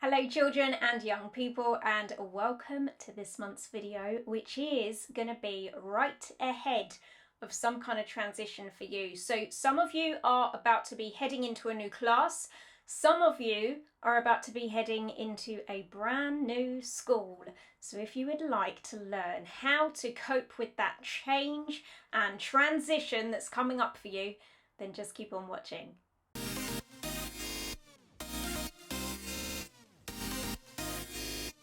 Hello children and young people, and welcome to this month's video, which is going to be right ahead of some kind of transition for you. So some of you are about to be heading into a new class. Some of you are about to be heading into a brand new school. So if you would like to learn how to cope with that change and transition that's coming up for you, then just keep on watching.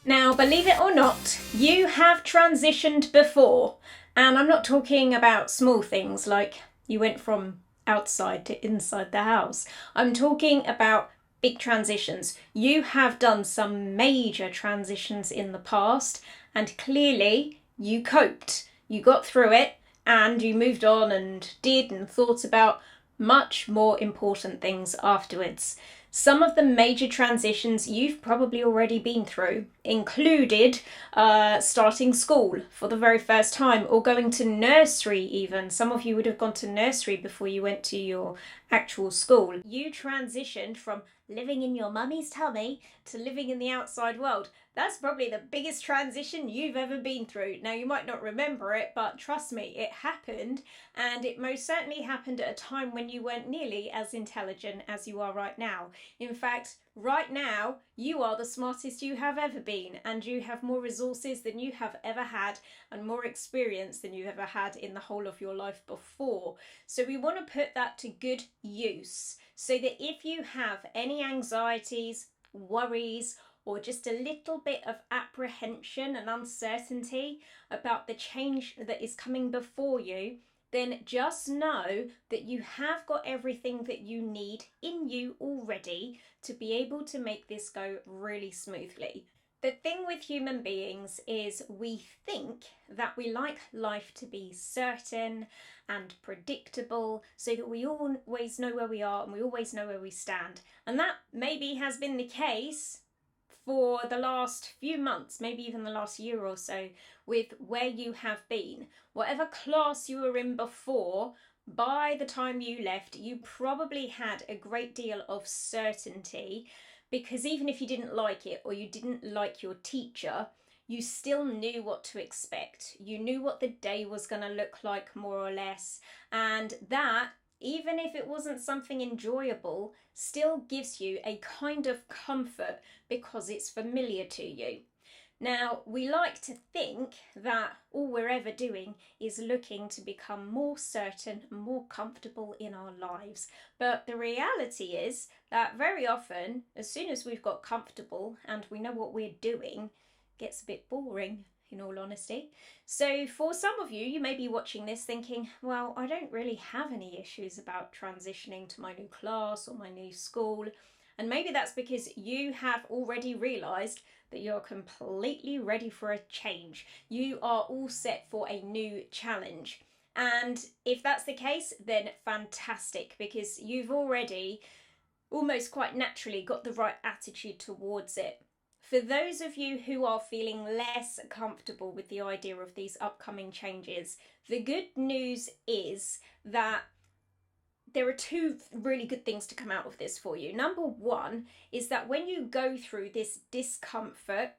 Now, believe it or not, you have transitioned before. And I'm not talking about small things like you went from outside to inside the house. I'm talking about big transitions. You have done some major transitions in the past, and clearly you coped. You got through it and you moved on and did and thought about much more important things afterwards. Some of the major transitions you've probably already been through included starting school for the very first time, or going to nursery even. Some of you would have gone to nursery before you went to your actual school. You transitioned from living in your mummy's tummy to living in the outside world. That's probably the biggest transition you've ever been through. Now, you might not remember it, but trust me, it happened, and it most certainly happened at a time when you weren't nearly as intelligent as you are right now. In fact, right now, you are the smartest you have ever been, and you have more resources than you have ever had, and more experience than you've ever had in the whole of your life before. So we want to put that to good use, so that if you have any anxieties, worries, or just a little bit of apprehension and uncertainty about the change that is coming before you, then just know that you have got everything that you need in you already to be able to make this go really smoothly. The thing with human beings is we think that we like life to be certain and predictable, so that we always know where we are and we always know where we stand. And that maybe has been the case for the last few months, maybe even the last year or so, with where you have been. Whatever class you were in before, by the time you left, you probably had a great deal of certainty, because even if you didn't like it or you didn't like your teacher, you still knew what to expect. You knew what the day was going to look like, more or less, and that, even if it wasn't something enjoyable, still gives you a kind of comfort because it's familiar to you. Now, we like to think that all we're ever doing is looking to become more certain and more comfortable in our lives. But the reality is that very often, as soon as we've got comfortable and we know what we're doing, it gets a bit boring, in all honesty. So for some of you, you may be watching this thinking, well, I don't really have any issues about transitioning to my new class or my new school. And maybe that's because you have already realised that you're completely ready for a change. You are all set for a new challenge. And if that's the case, then fantastic, because you've already almost quite naturally got the right attitude towards it. For those of you who are feeling less comfortable with the idea of these upcoming changes, the good news is that there are two really good things to come out of this for you. Number one is that when you go through this discomfort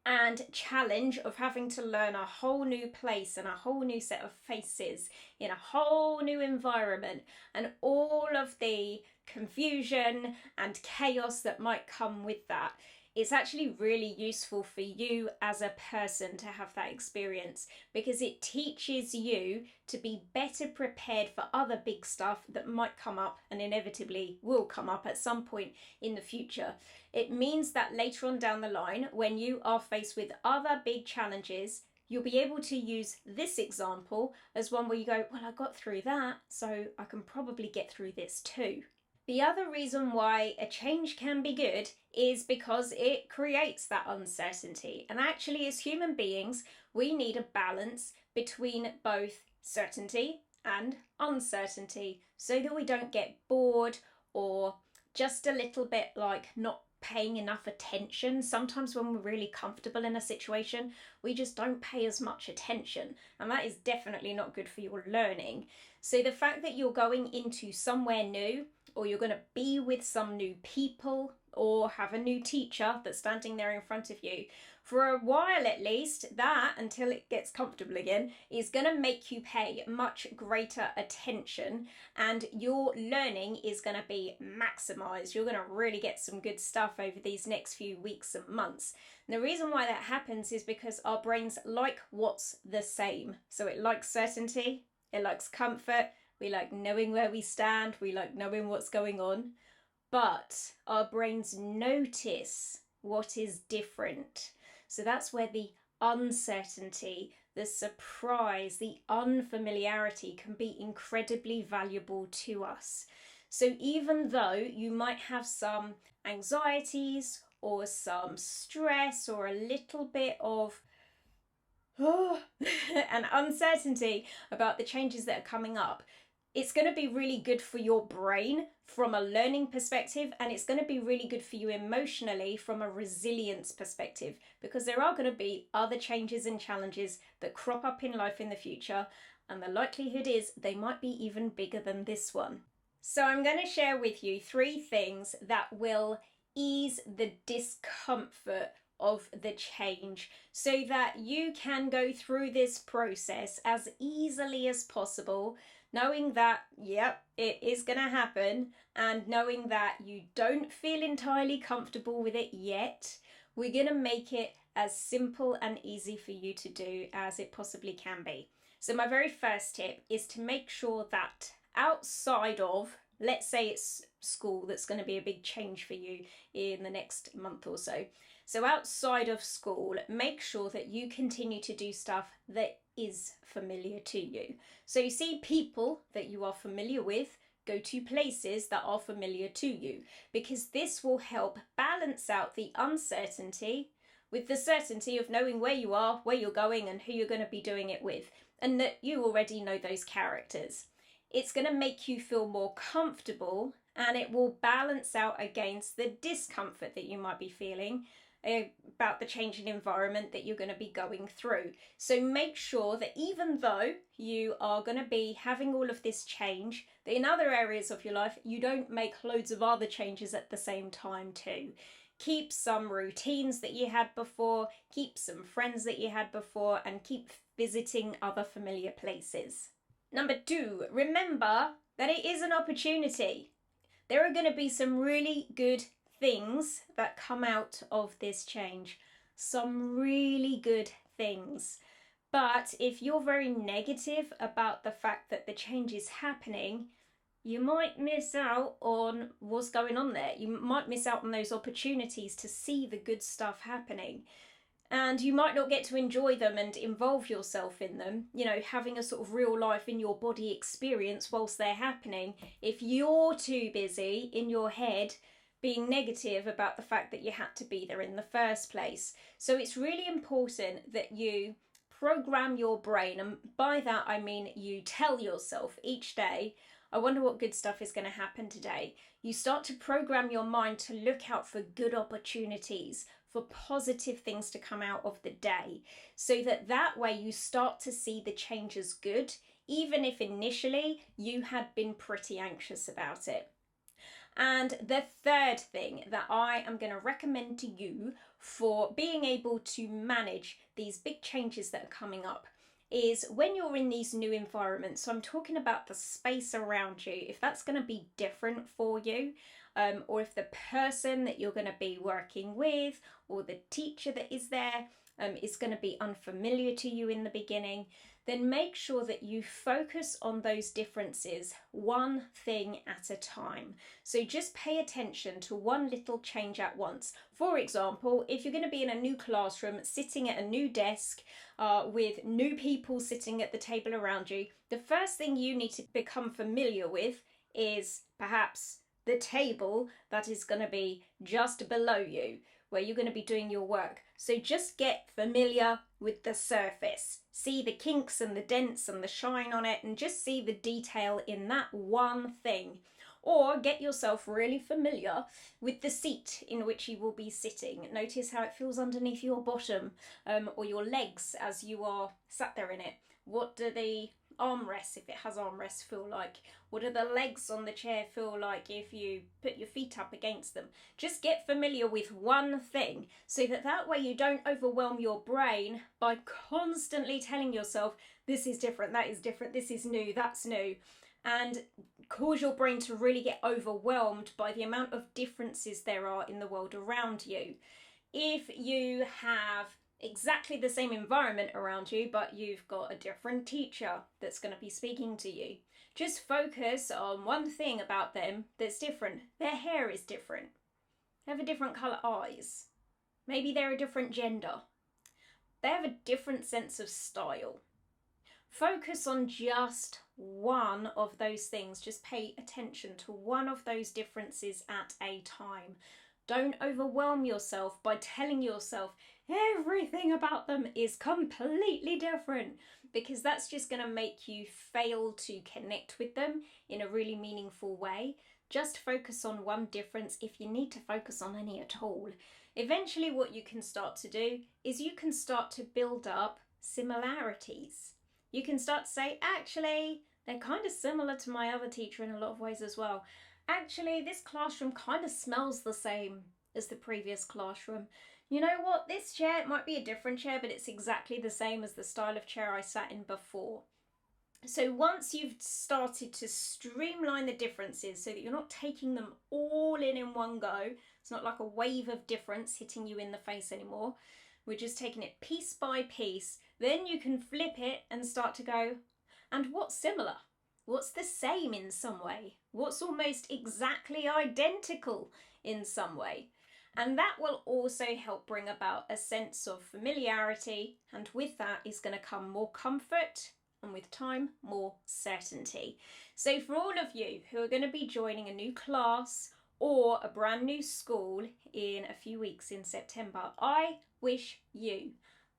and challenge of having to learn a whole new place and a whole new set of faces in a whole new environment, and all of the confusion and chaos that might come with that, it's actually really useful for you as a person to have that experience, because it teaches you to be better prepared for other big stuff that might come up and inevitably will come up at some point in the future. It means that later on down the line, when you are faced with other big challenges, you'll be able to use this example as one where you go, well, I got through that, so I can probably get through this too. The other reason why a change can be good is because it creates that uncertainty. And actually, as human beings, we need a balance between both certainty and uncertainty, so that we don't get bored or just a little bit like not paying enough attention. Sometimes when we're really comfortable in a situation, we just don't pay as much attention, and that is definitely not good for your learning. So the fact that you're going into somewhere new, or you're going to be with some new people, or have a new teacher that's standing there in front of you, for a while at least, that, until it gets comfortable again, is going to make you pay much greater attention, and your learning is going to be maximized. You're going to really get some good stuff over these next few weeks and months. And the reason why that happens is because our brains like what's the same. So it likes certainty, it likes comfort, we like knowing where we stand, we like knowing what's going on. But our brains notice what is different. So that's where the uncertainty, the surprise, the unfamiliarity can be incredibly valuable to us. So even though you might have some anxieties or some stress or a little bit of an uncertainty about the changes that are coming up, it's going to be really good for your brain from a learning perspective, and it's going to be really good for you emotionally from a resilience perspective, because there are going to be other changes and challenges that crop up in life in the future, and the likelihood is they might be even bigger than this one. So I'm going to share with you 3 things that will ease the discomfort of the change, so that you can go through this process as easily as possible, knowing that, yep, it is going to happen, and knowing that you don't feel entirely comfortable with it yet. We're going to make it as simple and easy for you to do as it possibly can be. So my very first tip is to make sure that outside of, let's say it's school that's going to be a big change for you in the next month or so. So outside of school, make sure that you continue to do stuff that is familiar to you. So you see people that you are familiar with, go to places that are familiar to you, because this will help balance out the uncertainty with the certainty of knowing where you are, where you're going, and who you're going to be doing it with, and that you already know those characters. It's going to make you feel more comfortable, and it will balance out against the discomfort that you might be feeling about the changing environment that you're going to be going through. So make sure that even though you are going to be having all of this change, that in other areas of your life, you don't make loads of other changes at the same time too. Keep some routines that you had before, keep some friends that you had before, and keep visiting other familiar places. Number 2, remember that it is an opportunity. There are going to be some really good things that come out of this change. Some really good things. But if you're very negative about the fact that the change is happening, you might miss out on what's going on there. You might miss out on those opportunities to see the good stuff happening. And you might not get to enjoy them and involve yourself in them, you know, having a sort of real life in your body experience whilst they're happening, if you're too busy in your head being negative about the fact that you had to be there in the first place. So it's really important that you program your brain, and by that I mean you tell yourself each day, I wonder what good stuff is going to happen today. You start to program your mind to look out for good opportunities, for positive things to come out of the day, so that way you start to see the change as good, even if initially you had been pretty anxious about it. And the third thing that I am going to recommend to you for being able to manage these big changes that are coming up is when you're in these new environments. So I'm talking about the space around you, if that's going to be different for you, or if the person that you're going to be working with or the teacher that is there is going to be unfamiliar to you in the beginning, then make sure that you focus on those differences one thing at a time. So just pay attention to one little change at once. For example, if you're going to be in a new classroom, sitting at a new desk with new people sitting at the table around you, the first thing you need to become familiar with is perhaps the table that is going to be just below you, where you're going to be doing your work. So just get familiar with the surface. See the kinks and the dents and the shine on it, and just see the detail in that one thing. Or get yourself really familiar with the seat in which you will be sitting. Notice how it feels underneath your bottom or your legs as you are sat there in it. What do the armrests, if it has armrests, feel like? What do the legs on the chair feel like if you put your feet up against them? Just get familiar with one thing so that way you don't overwhelm your brain by constantly telling yourself, this is different, that is different, this is new, that's new, and cause your brain to really get overwhelmed by the amount of differences there are in the world around you. If you have exactly the same environment around you, but you've got a different teacher that's going to be speaking to you, just focus on one thing about them that's different. Their hair is different. They have a different colour eyes. Maybe they're a different gender. They have a different sense of style. Focus on just one of those things. Just pay attention to one of those differences at a time. Don't overwhelm yourself by telling yourself everything about them is completely different, because that's just going to make you fail to connect with them in a really meaningful way. Just focus on one difference if you need to focus on any at all. Eventually what you can start to do is you can start to build up similarities. You can start to say, actually, they're kind of similar to my other teacher in a lot of ways as well. Actually, this classroom kind of smells the same as the previous classroom. You know what? This chair might be a different chair, but it's exactly the same as the style of chair I sat in before. So once you've started to streamline the differences so that you're not taking them all in one go, it's not like a wave of difference hitting you in the face anymore. We're just taking it piece by piece. Then you can flip it and start to go, and what's similar? What's the same in some way? What's almost exactly identical in some way? And that will also help bring about a sense of familiarity, and with that is going to come more comfort, and with time, more certainty. So for all of you who are going to be joining a new class or a brand new school in a few weeks in September, I wish you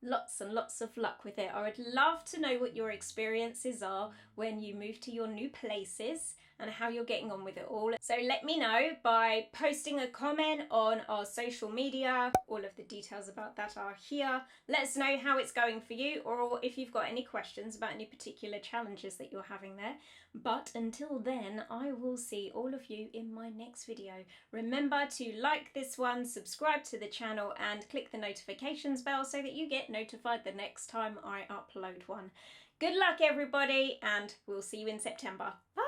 lots and lots of luck with it. I would love to know what your experiences are when you move to your new places and how you're getting on with it all. So let me know by posting a comment on our social media. All of the details about that are here. Let us know how it's going for you, or if you've got any questions about any particular challenges that you're having there. But until then, I will see all of you in my next video. Remember to like this one, subscribe to the channel, and click the notifications bell so that you get notified the next time I upload one. Good luck everybody, and we'll see you in September. Bye!